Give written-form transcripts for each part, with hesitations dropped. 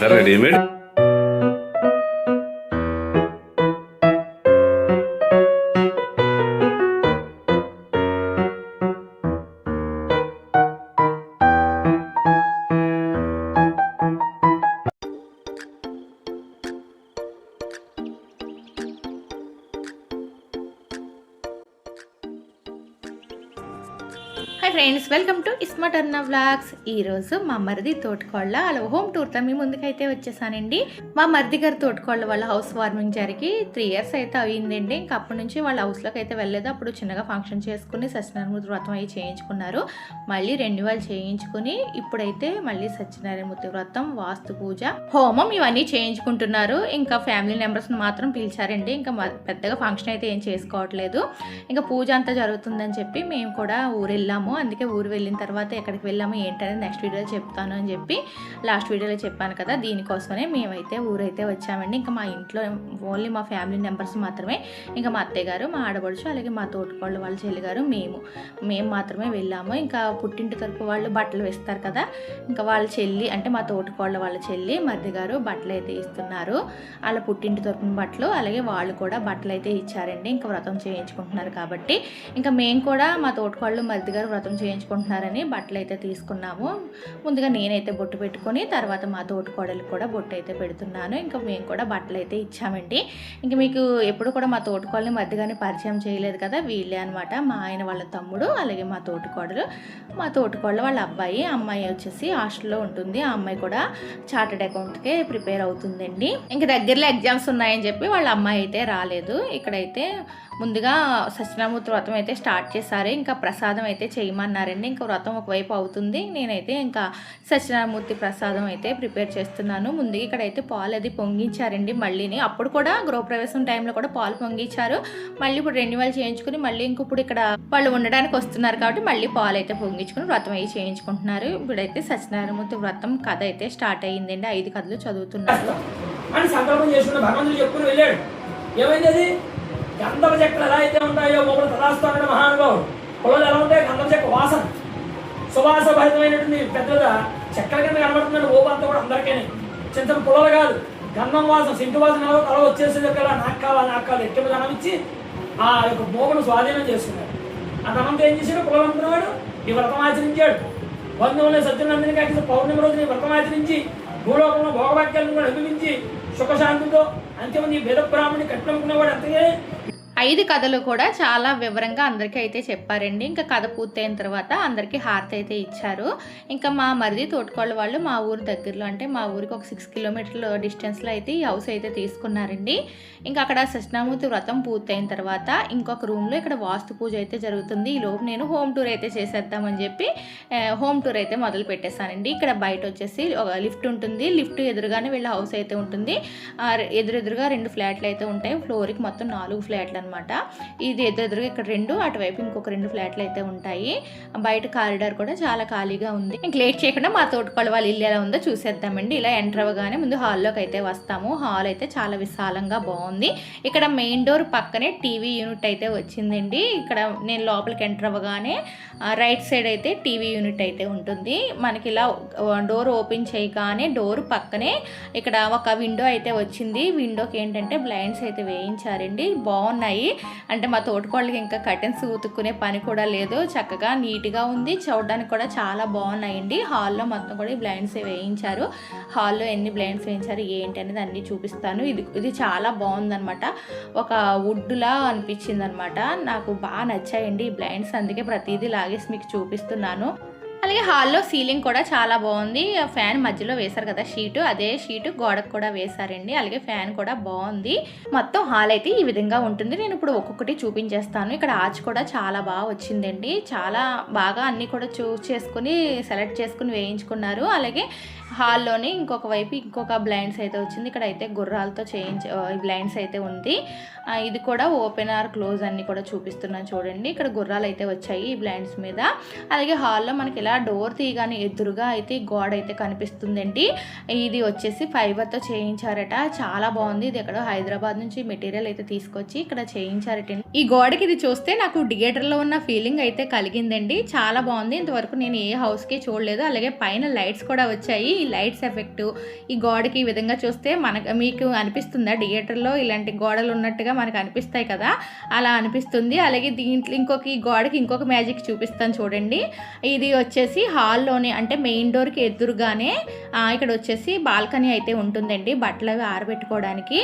Sir readymade. Hi friends, welcome to smart అన్న vlogs. ఈరోజు మా మరిది తోటకోళ్ళ వాళ్ళ హోమ్ టూర్తో మీ ముందుకైతే వచ్చేసానండి. మా మరిది గారి తోటకోళ్ళ వాళ్ళ హౌస్ వార్మింగ్ జరిగి 3 years అయితే అయ్యిందండి. ఇంకా అప్పటి నుంచి వాళ్ళ హౌస్లోకి అయితే వెళ్ళలేదు. అప్పుడు చిన్నగా ఫంక్షన్ చేసుకుని సత్యనారాయణమూర్తి వ్రతం అవి చేయించుకున్నారు. మళ్ళీ రెన్యువల్ చేయించుకుని ఇప్పుడైతే మళ్ళీ సత్యనారాయణమూర్తి వ్రతం, వాస్తు పూజ, హోమం ఇవన్నీ చేయించుకుంటున్నారు. ఇంకా ఫ్యామిలీ మెంబర్స్ని మాత్రం పిలిచారండి. ఇంకా పెద్దగా ఫంక్షన్ అయితే ఏం చేసుకోవట్లేదు. ఇంకా పూజ అంతా జరుగుతుందని చెప్పి మేము కూడా ఊరు వెళ్ళాము. అందుకే ఊరు వెళ్ళిన తర్వాత ఎక్కడికి వెళ్ళాము ఏంటనేది నెక్స్ట్ వీడియోలో చెప్తాను అని చెప్పి లాస్ట్ వీడియోలో చెప్పాను కదా, దీనికోసమే మేమైతే ఊరైతే వచ్చామండి. ఇంకా మా ఇంట్లో ఓన్లీ మా ఫ్యామిలీ మెంబర్స్ మాత్రమే, ఇంకా మా అత్తయ్య గారు, మా ఆడపడుచు, అలాగే మా తోటకోళ్ళు వాళ్ళ చెల్లి గారు, మేము మాత్రమే వెళ్ళాము. ఇంకా పుట్టింటి తరపు వాళ్ళు బట్టలు వేస్తారు కదా, ఇంకా వాళ్ళ చెల్లి అంటే మా తోటకోళ్ళ వాళ్ళ చెల్లి మరిది గారు బట్టలు అయితే ఇస్తున్నారు. వాళ్ళ పుట్టింటి తరపున బట్టలు, అలాగే వాళ్ళు కూడా బట్టలు అయితే ఇచ్చారండి. ఇంకా వ్రతం చేయించుకుంటున్నారు కాబట్టి ఇంకా మేము కూడా మా తోటకోళ్ళు మరిది గారు వ్రతం చేయించుకుంటున్నారని బట్టలు అయితే తీసుకున్నాము. ముందుగా నేనైతే బొట్టు పెట్టుకొని తర్వాత మా తోటకోడలికి కూడా బొట్టు అయితే పెడుతున్నాను. ఇంకా మేము కూడా బట్టలు అయితే ఇచ్చామండి. ఇంకా మీకు ఎప్పుడు కూడా మా తోటకోళ్ళని మధ్యగానే పరిచయం చేయలేదు కదా, వీళ్ళే అనమాట. మా ఆయన వాళ్ళ తమ్ముడు, అలాగే మా తోటకోడలు. మా తోటకోళ్ళ వాళ్ళ అమ్మాయి వచ్చేసి హాస్టల్లో ఉంటుంది. ఆ అమ్మాయి కూడా చార్టెడ్ అకౌంట్కే ప్రిపేర్ అవుతుందండి. ఇంకా దగ్గరలో ఎగ్జామ్స్ ఉన్నాయని చెప్పి వాళ్ళ అమ్మాయి అయితే రాలేదు. ఇక్కడైతే ముందుగా సత్యనారాయణమూర్తి వ్రతం అయితే స్టార్ట్ చేశారు. ఇంకా ప్రసాదం అయితే చేయమన్నారండి. ఇంకా వ్రతం ఒకవైపు అవుతుంది, నేనైతే ఇంకా సత్యనారాయణమూర్తి ప్రసాదం అయితే ప్రిపేర్ చేస్తున్నాను. ముందుగా ఇక్కడైతే పాలు అది పొంగించారండి. మళ్ళీని అప్పుడు కూడా గృహప్రవేశం టైంలో కూడా పాలు పొంగించారు. మళ్ళీ ఇప్పుడు రెన్యువల్ చేయించుకుని మళ్ళీ ఇప్పుడు ఇక్కడ వాళ్ళు ఉండడానికి వస్తున్నారు కాబట్టి మళ్ళీ పాలు అయితే పొంగించుకుని వ్రతం అయితే చేయించుకుంటున్నారు. ఇప్పుడైతే సత్యనారాయణమూర్తి వ్రతం కథ అయితే స్టార్ట్ అయ్యిందండి. 5 కథలు చదువుతున్నారు. గంధపు చెక్కలు ఎలా అయితే ఉంటాయో మొక్కలు తదాస్తాడు మహానుభావుడు. పొలాలు ఎలా ఉంటాయో గంధపు చెక్క వాసన, సువాస భరితమైనటువంటి పెద్దగా చెక్కల కింద కనబడుతున్నాడు. ఓపంతా కూడా అందరికీ చిన్న పొలాలు కాదు, గంధం వాసన, సింటు వాసన అలా వచ్చేసేది కదా. నాకు కావాలి ఎక్కడ ధనం ఇచ్చి ఆ యొక్క మోగను స్వాధీనం చేసుకున్నాడు. ఆ ధనంతో ఏం చేశాడు? పొలం అనుకున్నవాడు ఈ వ్రతం ఆచరించాడు. బంధువులని సత్యనందిని కాకి పౌర్ణమి రోజున ఈ వ్రతం ఆచరించి భూలోకంలో భోగవాక్యాలను కూడా అనుభవించి సుఖశాంతితో అంత్యమంది భేద బ్రాహ్మణి కట్టిననుకున్నవాడు అంతగే 5 కథలు కూడా చాలా వివరంగా అందరికీ అయితే చెప్పారండి. ఇంకా కథ పూర్తయిన తర్వాత అందరికీ హారతి అయితే ఇచ్చారు. ఇంకా మా మరిది తోటకోళ్ళ వాళ్ళు మా ఊరు దగ్గరలో, అంటే మా ఊరికి ఒక 6 kilometers డిస్టెన్స్లో అయితే ఈ హౌస్ అయితే తీసుకున్నారండి. ఇంకా అక్కడ సత్యనారాయణమూర్తి వ్రతం పూర్తయిన తర్వాత ఇంకొక రూమ్లో ఇక్కడ వాస్తు పూజ అయితే జరుగుతుంది. ఈ లోపు నేను హోమ్ టూర్ అయితే చేసేద్దామని చెప్పి హోమ్ టూర్ అయితే మొదలు పెట్టేశానండి. ఇక్కడ బయట వచ్చేసి ఒక లిఫ్ట్ ఉంటుంది. లిఫ్ట్ ఎదురుగానే వీళ్ళ హౌస్ అయితే ఉంటుంది. ఎదురుగా 2 ఫ్లాట్లు అయితే ఉంటాయి. ఫ్లోర్కి మొత్తం 4 ఫ్లాట్లు అనమాట. ఇది ఎదురుగా ఇక్కడ 2, అటువైపు ఇంకొక 2 ఫ్లాట్లు అయితే ఉంటాయి. బయట కారిడార్ కూడా చాలా ఖాళీగా ఉంది. ఇంక లేట్ చేయకుండా మా తోటకోళ్ళ వాళ్ళ ఇల్లు ఎలా ఉందో చూసేద్దామండి. ఇలా ఎంటర్ అవ్వగానే ముందు హాల్లోకి అయితే వస్తాము. హాల్ అయితే చాలా విశాలంగా బాగుంది. ఇక్కడ మెయిన్ డోర్ పక్కనే టీవీ యూనిట్ అయితే వచ్చిందండి. ఇక్కడ నేను లోపలికి ఎంటర్ అవ్వగానే రైట్ సైడ్ అయితే టీవీ యూనిట్ అయితే ఉంటుంది. మనకి ఇలా డోర్ ఓపెన్ చేయగానే డోర్ పక్కనే ఇక్కడ ఒక విండో అయితే వచ్చింది. విండోకి ఏంటంటే బ్లైండ్స్ అయితే వేయించారండి. బాగున్నాయి. అంటే మా తోటకోళ్ళకి ఇంకా కర్టెన్స్ ఉతుక్కునే పని కూడా లేదు. చక్కగా నీట్గా ఉంది. చూడడానికి కూడా చాలా బాగున్నాయండి. హాల్లో మొత్తం కూడా బ్లైండ్స్ వేయించారు. హాల్లో ఎన్ని బ్లైండ్స్ వేయించారు ఏంటి అనేది అన్నీ చూపిస్తాను. ఇది చాలా బాగుందనమాట. ఒక వుడ్లా అనిపించింది అనమాట. నాకు బాగా నచ్చాయండి ఈ బ్లైండ్స్. అందుకే ప్రతిదీ లాగేసి మీకు చూపిస్తున్నాను. అలాగే హాల్లో సీలింగ్ కూడా చాలా బాగుంది. ఫ్యాన్ మధ్యలో వేశారు కదా షీటు, అదే షీటు గోడకు కూడా వేశారండి. అలాగే ఫ్యాన్ కూడా బాగుంది. మొత్తం హాల్ అయితే ఈ విధంగా ఉంటుంది. నేను ఇప్పుడు ఒక్కొక్కటి చూపించేస్తాను. ఇక్కడ ఆర్చ్ కూడా చాలా బాగా వచ్చిందండి. చాలా బాగా అన్నీ కూడా చూస్ చేసుకుని సెలెక్ట్ చేసుకుని వేయించుకున్నారు. అలాగే హాల్లోనే ఇంకొక వైపు ఇంకొక బ్లైండ్స్ అయితే వచ్చింది. ఇక్కడ అయితే గుర్రాలతో బ్లైండ్స్ అయితే ఉంది. ఇది కూడా ఓపెన్ ఆర్ క్లోజ్ అన్ని కూడా చూపిస్తున్నాను చూడండి. ఇక్కడ గుర్రాలు అయితే వచ్చాయి ఈ బ్లైండ్స్ మీద. అలాగే హాల్లో మనకి ఇలా డోర్ తీయగానే ఎదురుగా అయితే గోడ అయితే కనిపిస్తుందండి. ఇది వచ్చేసి ఫైబర్తో చేయించారట, చాలా బాగుంది. ఇది ఎక్కడో హైదరాబాద్ నుంచి మెటీరియల్ అయితే తీసుకొచ్చి ఇక్కడ చేయించారట. ఈ గోడకి ఇది చూస్తే నాకు థియేటర్లో ఉన్న ఫీలింగ్ అయితే కలిగిందండి, చాలా బాగుంది. ఇంతవరకు నేను ఏ హౌస్కి చూడలేదు. అలాగే పైన లైట్స్ కూడా వచ్చాయి. ఈ లైట్స్ ఎఫెక్ట్ ఈ గోడకి ఈ విధంగా చూస్తే మీకు అనిపిస్తుందా థియేటర్లో ఇలాంటి గోడలు ఉన్నట్టుగా మనకు అనిపిస్తాయి కదా, అలా అనిపిస్తుంది. అలాగే దీంట్లో ఈ గోడకి ఇంకొక మ్యాజిక్ చూపిస్తాను చూడండి. ఇది వచ్చేసి హాల్లోనే అంటే మెయిన్ డోర్కి ఎదురుగానే ఇక్కడ వచ్చేసి బాల్కనీ అయితే ఉంటుందండి, బట్టలు అవి ఆరబెట్టుకోవడానికి.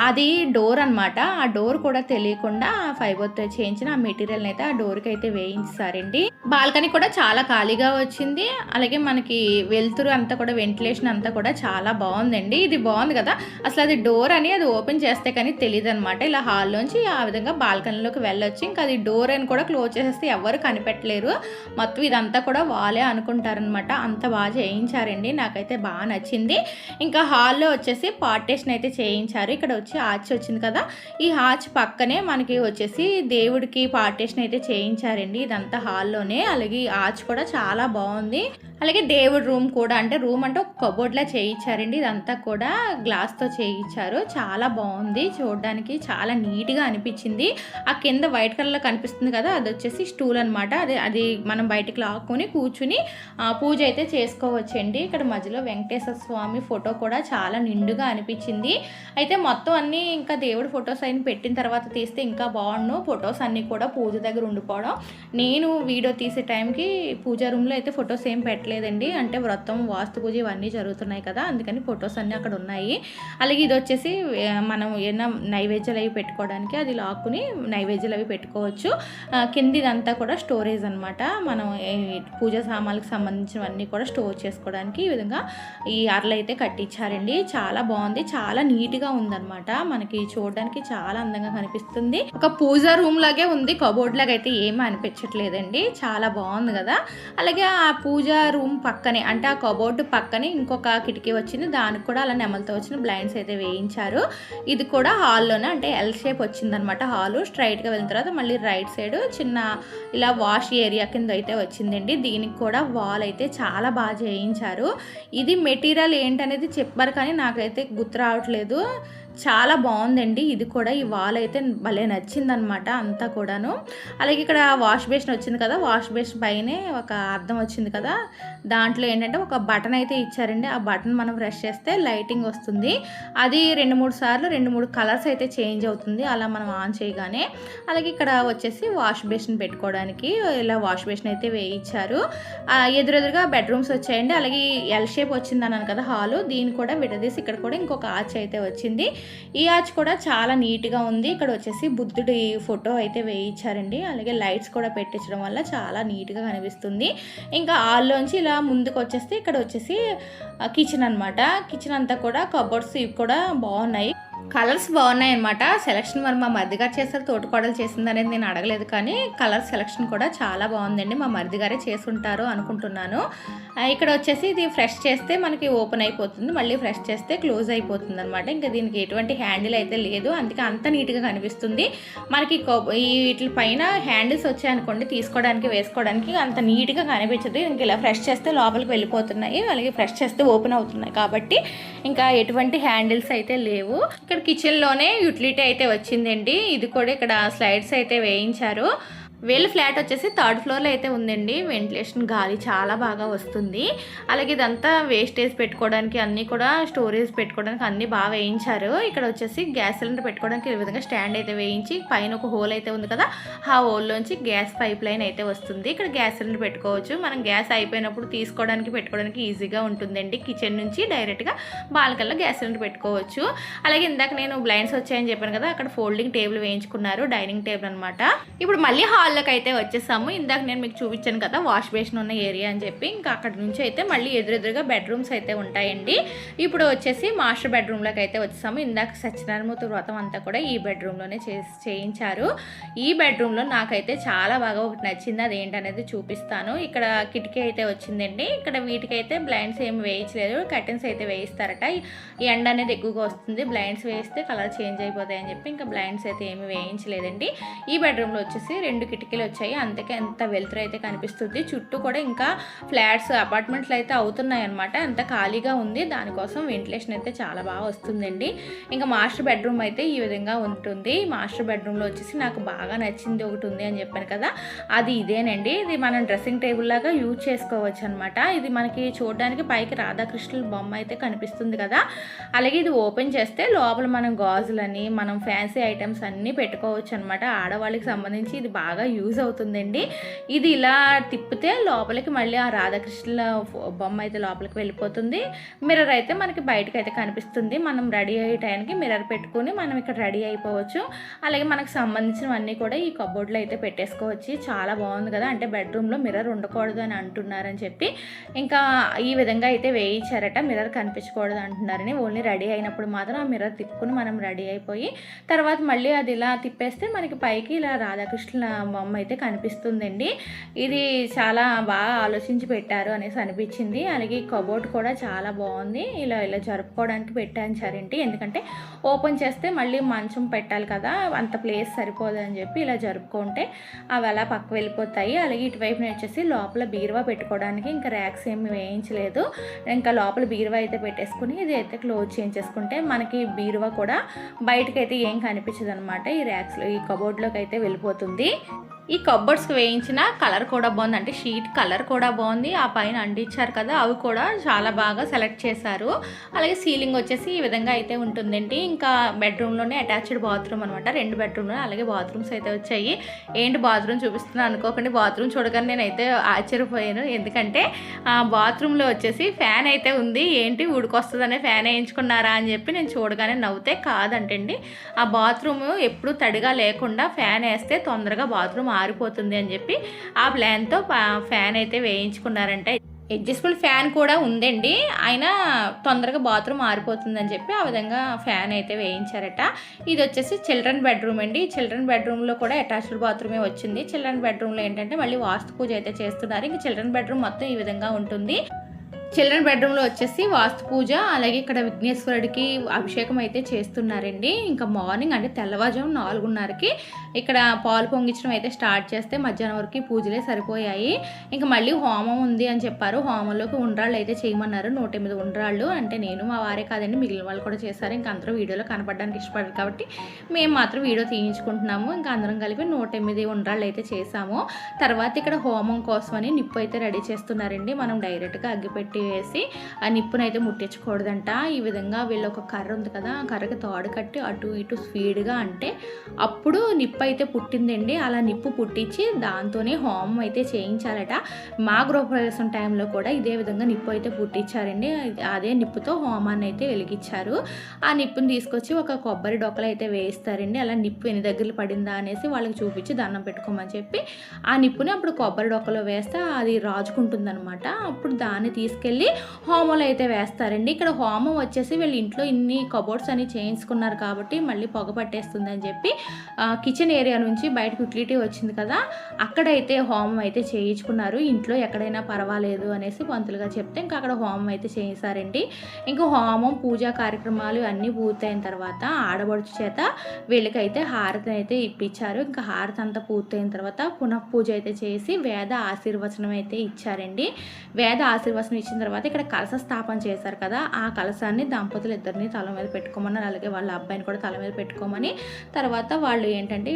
అది డోర్ అనమాట. ఆ డోర్ కూడా తెలియకుండా ఫైబర్తో చేయించిన ఆ మెటీరియల్ అయితే ఆ డోర్కి అయితే వేయించారండి. బాల్కనీ కూడా చాలా ఖాళీగా వచ్చింది. అలాగే మనకి వెలుతురు అంతా కూడా వెంటిలేషన్ అంతా కూడా చాలా బాగుందండి. ఇది బాగుంది కదా, అసలు అది డోర్ అని అది ఓపెన్ చేస్తే కానీ తెలియదు అనమాట. ఇలా హాల్లోంచి ఆ విధంగా బాల్కనీలోకి వెళ్ళొచ్చు. ఇంకా అది డోర్ అని కూడా క్లోజ్ చేసేస్తే ఎవరు కనిపెట్టలేరు. మొత్తం ఇదంతా కూడా వాళ్ళే అనుకుంటారనమాట. అంత బాగా చేయించారండి, నాకైతే బాగా నచ్చింది. ఇంకా హాల్లో వచ్చేసి పార్టేషన్ అయితే చేయించారు. ఇక్కడ వచ్చి ఆర్చ్ వచ్చింది కదా, ఈ ఆర్చ్ పక్కనే మనకి వచ్చేసి దేవుడికి పార్టేషన్ అయితే చేయించారండి. ఇదంతా హాల్లోనే. అలాగే ఆర్చ్ కూడా చాలా బాగుంది. అలాగే దేవుడి రూమ్ కూడా అంటే ఒక కబోర్డ్లా చేయించారండి. ఇదంతా కూడా గ్లాస్తో చేయించారు, చాలా బాగుంది. చూడడానికి చాలా నీట్గా అనిపించింది. ఆ కింద వైట్ కలర్లో కనిపిస్తుంది కదా, అది వచ్చేసి స్టూల్ అనమాట. అది మనం బయటికి లాక్కొని కూర్చుని పూజ అయితే చేసుకోవచ్చండి. ఇక్కడ మధ్యలో వెంకటేశ్వర స్వామి ఫోటో కూడా చాలా నిండుగా అనిపించింది. అయితే మొత్తం అన్నీ ఇంకా దేవుడి ఫొటోస్ అయిన పెట్టిన తర్వాత తీస్తే ఇంకా బాగుండు. ఫొటోస్ అన్నీ కూడా పూజ దగ్గర ఉండిపోవడం. నేను వీడియో తీసే టైంకి పూజా రూమ్లో అయితే ఫొటోస్ ఏం పెట్టలేదండి, అంటే వ్రతం వాస్తు పూజ ఇవన్నీ జరుగుతున్నాయి కదా, అందుకని ఫొటోస్ అన్నీ అక్కడ ఉన్నాయి. అలాగే ఇది వచ్చేసి మనం ఏమైనా నైవేద్యాలు అవి పెట్టుకోవడానికి అది లాక్కుని నైవేద్యాలు అవి పెట్టుకోవచ్చు. కిందిదంతా కూడా స్టోరేజ్ అనమాట. మనం పూజా సామాన్లకు సంబంధించినవన్నీ కూడా స్టోర్ చేసుకోవడానికి ఈ విధంగా ఈ అరలు అయితే కట్టించారండి. చాలా బాగుంది, చాలా నీట్గా ఉందన్నమాట. మనకి చూడడానికి చాలా అందంగా కనిపిస్తుంది. ఒక పూజా రూమ్ లాగే ఉంది, కబోర్డ్ లాగా అయితే ఏమీ అనిపించట్లేదండి, చాలా బాగుంది కదా. అలాగే ఆ పూజా రూమ్ పక్కనే అంటే ఆ కబోర్డు పక్కనే ఇంకొక కిటికీ వచ్చింది, దానికి కూడా అలా నెమలతో వచ్చిన బ్లైండ్స్ అయితే వేయించారు. ఇది కూడా హాల్లోనే అంటే ఎల్ షేప్ వచ్చిందనమాట. హాలు స్ట్రైట్గా వెళ్ళిన తర్వాత మళ్ళీ రైట్ సైడ్ చిన్న ఇలా వాష్ ఏరియా కింద అయితే వచ్చిందండి. దీనికి కూడా వాల్ అయితే చాలా బాగా చేయించారు. ఇది మెటీరియల్ ఏంటనేది చెప్పారు కానీ నాకైతే గుర్తు రావట్లేదు. చాలా బాగుందండి. ఇది కూడా ఈ వాల్ అయితే భలే నచ్చిందనమాట అంతా కూడాను. అలాగే ఇక్కడ వాష్ బేసిన్ వచ్చింది కదా, వాష్ బేసిన్ పైనే ఒక అద్దం వచ్చింది కదా, దాంట్లో ఏంటంటే ఒక బటన్ అయితే ఇచ్చారండి. ఆ బటన్ మనం ప్రెస్ చేస్తే లైటింగ్ వస్తుంది. అది 2-3 సార్లు 2-3 కలర్స్ అయితే చేంజ్ అవుతుంది అలా మనం ఆన్ చేయగానే. అలాగే ఇక్కడ వచ్చేసి వాష్ బేసిన్ పెట్టుకోవడానికి ఇలా వాష్ బేసిన్ అయితే వేయించారు. ఎదురెదురుగా బెడ్రూమ్స్ వచ్చాయండి. అలాగే ఎల్ షేప్ వచ్చింది అన్నాను కదా హాలు, దీన్ని కూడా విడదీసి ఇక్కడ కూడా ఇంకొక ఆర్చ్ అయితే వచ్చింది. ఈ ఆర్చ్ కూడా చాలా నీట్గా ఉంది. ఇక్కడ వచ్చేసి బుద్ధుడి ఫోటో అయితే వేయించారండి. అలాగే లైట్స్ కూడా పెట్టించడం వల్ల చాలా నీట్గా కనిపిస్తుంది. ఇంకా హాల్లోంచి ఇలా ముందుకు వచ్చేస్తే ఇక్కడ వచ్చేసి కిచెన్ అనమాట. కిచెన్ అంతా కూడా కబోర్డ్స్ ఇవి కూడా బాగున్నాయి, కలర్స్ బాగున్నాయి అనమాట. సెలక్షన్ మరి మా మరిది గారు చేస్తారు, తోటకోడలు చేసింది అనేది నేను అడగలేదు, కానీ కలర్ సెలక్షన్ కూడా చాలా బాగుందండి. మా మరిది గారే చేసుంటారు అనుకుంటున్నాను. ఇక్కడ వచ్చేసి ఇది ఫ్రెష్ చేస్తే మనకి ఓపెన్ అయిపోతుంది, మళ్ళీ ఫ్రెష్ చేస్తే క్లోజ్ అయిపోతుంది అనమాట. ఇంకా దీనికి ఎటువంటి హ్యాండిల్ అయితే లేదు, అందుకే అంత నీట్గా కనిపిస్తుంది. మనకి వీటి పైన హ్యాండిల్స్ వచ్చాయనుకోండి తీసుకోవడానికి వేసుకోవడానికి అంత నీట్గా కనిపించదు. ఇంక ఇలా ఫ్రెష్ చేస్తే లోపలికి వెళ్ళిపోతున్నాయి, అలాగే ఫ్రెష్ చేస్తే ఓపెన్ అవుతున్నాయి కాబట్టి ఇంకా ఎటువంటి హ్యాండిల్స్ అయితే లేవు. ఇక్కడ కిచెన్లోనే యూటిలిటీ అయితే వచ్చిందండి. ఇది కూడా ఇక్కడ స్లైడ్స్ అయితే వేయించారు. వీళ్ళ ఫ్లాట్ వచ్చేసి 3rd ఫ్లోర్లో అయితే ఉందండి. వెంటిలేషన్ గాలి చాలా బాగా వస్తుంది. అలాగే ఇదంతా వేస్టేజ్ పెట్టుకోవడానికి అన్నీ కూడా స్టోరేజ్ పెట్టుకోవడానికి అన్నీ బాగా వేయించారు. ఇక్కడ వచ్చేసి గ్యాస్ సిలిండర్ పెట్టుకోవడానికి ఈ విధంగా స్టాండ్ అయితే వేయించి పైన ఒక హోల్ అయితే ఉంది కదా, ఆ హోల్లోంచి గ్యాస్ పైప్ లైన్ అయితే వస్తుంది. ఇక్కడ గ్యాస్ సిలిండర్ పెట్టుకోవచ్చు. మనం గ్యాస్ అయిపోయినప్పుడు తీసుకోవడానికి పెట్టుకోవడానికి ఈజీగా ఉంటుందండి. కిచెన్ నుంచి డైరెక్ట్గా బాల్కల్లో గ్యాస్ సిలిండర్ పెట్టుకోవచ్చు. అలాగే ఇందాక నేను బ్లైండ్స్ వచ్చాయని చెప్పాను కదా, అక్కడ ఫోల్డింగ్ టేబుల్ వేయించుకున్నారు, డైనింగ్ టేబుల్ అనమాట. ఇప్పుడు మళ్ళీ హాల్లోకి అయితే వచ్చేసాము. ఇందాక నేను మీకు చూపించాను కదా వాష్ బేసిన్ ఉన్న ఏరియా అని చెప్పి, ఇంకా అక్కడ నుంచి అయితే మళ్ళీ ఎదురెదురుగా బెడ్రూమ్స్ అయితే ఉంటాయండి. ఇప్పుడు వచ్చేసి మాస్టర్ బెడ్రూమ్లోకి అయితే వచ్చేసాము. ఇందాక సత్యనారాయణమూర్తి వ్రతం అంతా కూడా ఈ బెడ్రూమ్లోనే చేయించారు. ఈ బెడ్రూమ్లో నాకైతే చాలా బాగా ఒకటి నచ్చింది, అది ఏంటనేది చూపిస్తాను. ఇక్కడ కిటికీ అయితే వచ్చిందండి. ఇక్కడ వీటికైతే బ్లైండ్స్ ఏమి వేయించలేదు, కర్టెన్స్ అయితే వేయిస్తారట. ఈ ఎండ అనేది ఎక్కువగా వస్తుంది, బ్లైండ్స్ వేయిస్తే కలర్ చేంజ్ అయిపోతాయి అని చెప్పి ఇంకా బ్లైండ్స్ అయితే ఏమి వేయించలేదండి. ఈ బెడ్రూమ్లో వచ్చేసి 2 కిటికీలు వచ్చాయి, అందుకే ఎంత వెలుతురు అయితే కనిపిస్తుంది. చుట్టూ కూడా ఇంకా ఫ్లాట్స్ అపార్ట్మెంట్లు అయితే అవుతున్నాయి అనమాట, అంత ఖాళీగా ఉంది. దానికోసం వెంటిలేషన్ అయితే చాలా బాగా వస్తుందండి. ఇంకా మాస్టర్ బెడ్రూమ్ అయితే ఈ విధంగా ఉంటుంది. మాస్టర్ బెడ్రూమ్లో వచ్చేసి నాకు బాగా నచ్చింది ఒకటి ఉంది అని చెప్పాను కదా, అది ఇదేనండి. ఇది మనం డ్రెస్సింగ్ టేబుల్ లాగా యూజ్ చేసుకోవచ్చు అనమాట. ఇది మనకి చూడడానికి పైకి రాధాకృష్ణుల బొమ్మ అయితే కనిపిస్తుంది కదా, అలాగే ఇది ఓపెన్ చేస్తే లోపల మనం గాజులని మనం ఫ్యాన్సీ ఐటమ్స్ అన్నీ పెట్టుకోవచ్చు అనమాట. ఆడవాళ్ళకి సంబంధించి ఇది బాగా యూజ్ అవుతుందండి. ఇది ఇలా తిప్పితే లోపలికి మళ్ళీ ఆ రాధాకృష్ణుల బొమ్మ అయితే లోపలికి వెళ్ళిపోతుంది. మిర్రర్ అయితే మనకి బయటకు అయితే కనిపిస్తుంది. మనం రెడీ అయ్యే టైంకి మిర్రర్ పెట్టుకుని మనం ఇక్కడ రెడీ అయిపోవచ్చు. అలాగే మనకు సంబంధించినవన్నీ కూడా ఈ కబోర్డ్లో అయితే పెట్టేసుకోవచ్చు. చాలా బాగుంది కదా, అంటే బెడ్రూమ్లో మిర్రర్ ఉండకూడదు అని అంటున్నారని చెప్పి ఇంకా ఈ విధంగా అయితే వేయించారట. మిర్రర్ కనిపించకూడదు అంటున్నారని, ఓన్లీ రెడీ అయినప్పుడు మాత్రం ఆ మిర్రర్ తిప్పుకుని మనం రెడీ అయిపోయి తర్వాత మళ్ళీ అది ఇలా తిప్పేస్తే మనకి పైకి ఇలా రాధాకృష్ణుల బొమ్మ అయితే కనిపిస్తుందండి. ఇది చాలా బాగా ఆలోచించి పెట్టారు అనేసి అనిపించింది. అలాగే ఈ కబోర్డ్ కూడా చాలా బాగుంది. ఇలా ఇలా జరుపుకోవడానికి పెట్టాంచారేంటి, ఎందుకంటే ఓపెన్ చేస్తే మళ్ళీ మంచం పెట్టాలి కదా, అంత ప్లేస్ సరిపోదు అని చెప్పి ఇలా జరుపుకుంటే అవి అలా పక్క వెళ్ళిపోతాయి. అలాగే ఇటువైపున వచ్చేసి లోపల బీరువా పెట్టుకోవడానికి ఇంకా ర్యాక్స్ ఏమి వేయించలేదు. ఇంకా లోపల బీరువా అయితే పెట్టేసుకుని ఇది అయితే క్లోజ్ చేయించేసుకుంటే మనకి బీరువా కూడా బయటకైతే ఏం కనిపించదు అనమాట. ఈ ర్యాక్స్లో ఈ కబోర్డ్లోకి అయితే వెళ్ళిపోతుంది. ఈ కబోర్డ్స్కి వేయించిన కలర్ కూడా బాగుంది, అంటే షీట్ కలర్ కూడా బాగుంది. ఆ పైన అంటించారు కదా, అవి కూడా చాలా బాగా సెలెక్ట్ చేశారు. అలాగే సీలింగ్ వచ్చేసి ఈ విధంగా అయితే ఉంటుందండి. ఇంకా బెడ్రూమ్లోనే అటాచ్డ్ బాత్రూమ్ అనమాట, 2 బెడ్రూమ్లో అలాగే బాత్రూమ్స్ అయితే వచ్చాయి. ఏంటి బాత్రూమ్ చూపిస్తున్నాను అనుకోకండి, బాత్రూమ్ చూడగానే నేనైతే ఆశ్చర్యపోయాను. ఎందుకంటే బాత్రూంలో వచ్చేసి ఫ్యాన్ అయితే ఉంది. ఏంటి ఉడికొస్తుందనే ఫ్యాన్ వేయించుకున్నారా అని చెప్పి నేను చూడగానే నవ్వుతే, కాదంటండి ఆ బాత్రూమ్ ఎప్పుడు తడిగా లేకుండా ఫ్యాన్ వేస్తే తొందరగా బాత్రూమ్ ఆరిపోతుంది అని చెప్పి ఆ ప్లాన్తో ఫ్యాన్ అయితే వేయించుకున్నారంటే. అడ్జస్టబుల్ ఫ్యాన్ కూడా ఉందండి, అయినా తొందరగా బాత్రూమ్ ఆరిపోతుందని చెప్పి ఆ విధంగా ఫ్యాన్ అయితే వేయించారట. ఇది వచ్చేసి చిల్డ్రన్ బెడ్రూమ్ అండి. చిల్డ్రన్ బెడ్రూమ్లో కూడా అటాచ్డ్ బాత్రూమే వచ్చింది. చిల్డ్రన్ బెడ్రూమ్లో ఏంటంటే మళ్ళీ వాస్తు పూజ అయితే చేస్తున్నారు. ఇంకా చిల్డ్రన్ బెడ్రూమ్ మొత్తం ఈ విధంగా ఉంటుంది. చిల్డ్రన్ బెడ్రూమ్లో వచ్చేసి వాస్తు పూజ, అలాగే ఇక్కడ విఘ్నేశ్వరుడికి అభిషేకం అయితే చేస్తున్నారండి. ఇంకా మార్నింగ్ అంటే తెల్లవారుజాము 4:30కి ఇక్కడ పాలు పొంగించడం అయితే స్టార్ట్ చేస్తే మధ్యాహ్నం వరకు పూజలే సరిపోయాయి. ఇంకా మళ్ళీ హోమం ఉంది అని చెప్పారు. హోమంలోకి ఉండ్రాళ్ళు అయితే చేయమన్నారు, 108 ఉండ్రాళ్ళు. అంటే నేను మా వారే కాదండి, మిగిలిన వాళ్ళు కూడా చేశారు. ఇంకా అందరూ వీడియోలో కనపడడానికి ఇష్టపడరు కాబట్టి మేము మాత్రం వీడియో తీయించుకుంటున్నాము. ఇంకా అందరం కలిపి 108 ఉండ్రాళ్ళు అయితే చేసాము. తర్వాత ఇక్కడ హోమం కోసమని నిప్పు అయితే రెడీ చేస్తున్నారండి. మనం డైరెక్ట్గా అగ్గిపెట్టి వేసి ఆ నిప్పునైతే ముట్టించకూడదంట. ఈ విధంగా వీళ్ళు ఒక కర్ర ఉంది కదా, ఆ కర్రకి తాడు కట్టి అటు ఇటు స్పీడ్గా అంటే అప్పుడు నిప్పు అయితే పుట్టిందండి. అలా నిప్పు పుట్టించి దాంతోనే హోమం అయితే చేయించాలట. మా గృహప్రవేశం టైంలో కూడా ఇదే విధంగా నిప్పు అయితే పుట్టించారండి. అదే నిప్పుతో హోమాన్ని అయితే వెలిగించారు. ఆ నిప్పుని తీసుకొచ్చి ఒక కొబ్బరి డొక్కలు అయితే వేయిస్తారండి. అలా నిప్పు ఎన్ని దగ్గరలు పడిందా అనేసి వాళ్ళకి చూపించి దండం పెట్టుకోమని చెప్పి ఆ నిప్పుని అప్పుడు కొబ్బరి డొక్కలో వేస్తే అది రాజుకుంటుందనమాట. అప్పుడు దాన్ని తీసుకెళ్ళి హోమంలో అయితే వేస్తారండి. ఇక్కడ హోమం వచ్చేసి వీళ్ళు ఇంట్లో ఇన్ని కబోర్డ్స్ అని చేయించుకున్నారు కాబట్టి మళ్ళీ పొగ పట్టేస్తుందని చెప్పి కిచెన్ ఏరియా నుంచి బయటకు యూటిలిటీ వచ్చింది కదా, అక్కడైతే హోమం అయితే చేయించుకున్నారు. ఇంట్లో ఎక్కడైనా పర్వాలేదు అనేసి పంతులుగా చెప్తే ఇంకా అక్కడ హోమం అయితే చేయిస్తారండి. ఇంకా హోమం పూజా కార్యక్రమాలు అన్నీ పూర్తయిన తర్వాత ఆడబడుచు చేత వీళ్ళకైతే హారతి అయితే ఇప్పించారు. ఇంకా హారతి అంతా పూర్తయిన తర్వాత పునః పూజ అయితే చేసి వేద ఆశీర్వచనం అయితే ఇచ్చారండి. వేద ఆశీర్వచనం ఇచ్చిన తర్వాత ఇక్కడ కలశ స్థాపన చేశారు కదా, ఆ కలశాన్ని దంపతులు ఇద్దరిని తల మీద పెట్టుకోమన్నారు. అలాగే వాళ్ళ అబ్బాయిని కూడా తల మీద పెట్టుకోమని తర్వాత వాళ్ళు ఏంటంటే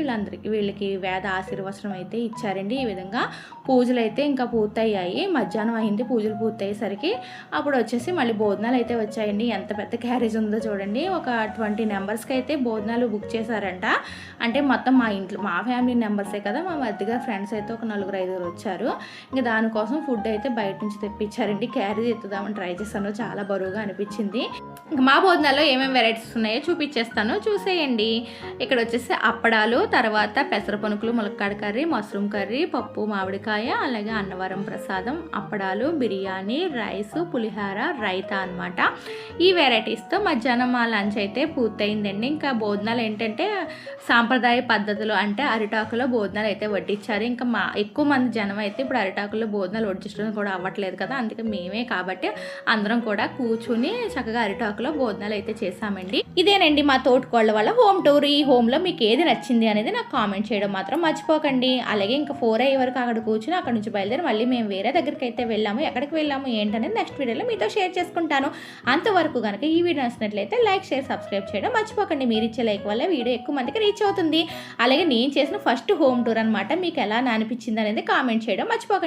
వీళ్ళకి వేద ఆశీర్వచనం అయితే ఇచ్చారండి. ఈ విధంగా పూజలు అయితే ఇంకా పూర్తయ్యాయి. మధ్యాహ్నం అయింది పూజలు పూర్తయ్యేసరికి. అప్పుడు వచ్చేసి మళ్ళీ భోజనాలు అయితే వచ్చాయండి. ఎంత పెద్ద క్యారేజ్ ఉందో చూడండి. ఒక 20 మెంబర్స్కి అయితే భోజనాలు బుక్ చేశారంట. అంటే మొత్తం మా ఫ్యామిలీ మెంబర్సే కదా, మా మధ్యగా ఫ్రెండ్స్ అయితే ఒక 4-5 వచ్చారు. ఇంకా దానికోసం ఫుడ్ అయితే బయట నుంచి తెప్పించారండి. క్యారేజ్ ఎత్తుదామని ట్రై చేస్తాను, చాలా బరువుగా అనిపించింది. ఇంకా మా భోజనాల్లో ఏమేమి వెరైటీస్ ఉన్నాయో చూపించేస్తాను, చూసేయండి. ఇక్కడ వచ్చేసి అప్పడాలు, తర్వాత పెసర పనుకులు, ములక్కాడ కర్రీ, మష్రూమ్ కర్రీ, పప్పు మామిడికాయ, అలాగే అన్నవరం ప్రసాదం, అప్పడాలు, బిర్యానీ, రైస్, పులిహార, రైతా అనమాట. ఈ వెరైటీస్తో మధ్యాహ్నం మా లంచ్ అయితే పూర్తయిందండి. ఇంకా భోజనాలు ఏంటంటే సాంప్రదాయ పద్ధతులు, అంటే అరిటాకులో భోజనాలు అయితే వడ్డించారు. ఇంకా ఎక్కువ మంది జనం అయితే ఇప్పుడు అరిటాకుల్లో భోజనాలు వడ్డించడం కూడా అవ్వట్లేదు కదా, అందుకే మేమే మేమే కాబట్టి అందరం కూడా కూర్చుని చక్కగా అరిటాకులో భోజనాలు అయితే చేసామండి. ఇదేనండి మా తోటికోళ్ళ వాళ్ళ హోమ్ టూర్. ఈ హోమ్లో మీకు ఏది నచ్చింది అనేది నాకు కామెంట్ చేయడం మాత్రం మర్చిపోకండి. అలాగే ఇంకా 4 అయ్యే వరకు అక్కడ కూర్చుని అక్కడ నుంచి బయలుదేరి మళ్ళీ మేము వేరే దగ్గరికి అయితే వెళ్ళాము. ఎక్కడికి వెళ్ళాము ఏంటనేది నెక్స్ట్ వీడియోలో మీతో షేర్ చేసుకుంటాను. అంతవరకు కనుక ఈ వీడియో నచ్చినట్లయితే లైక్, షేర్, సబ్స్క్రైబ్ చేయడం మర్చిపోకండి. మీరు ఇచ్చే లైక్ వల్ల వీడియో ఎక్కువ మందికి రీచ్ అవుతుంది. అలాగే నేను చేసిన ఫస్ట్ హోమ్ టూర్ అనమాట. మీకు ఎలా అనిపించింది అనేది కామెంట్ చేయడం మర్చిపోకండి.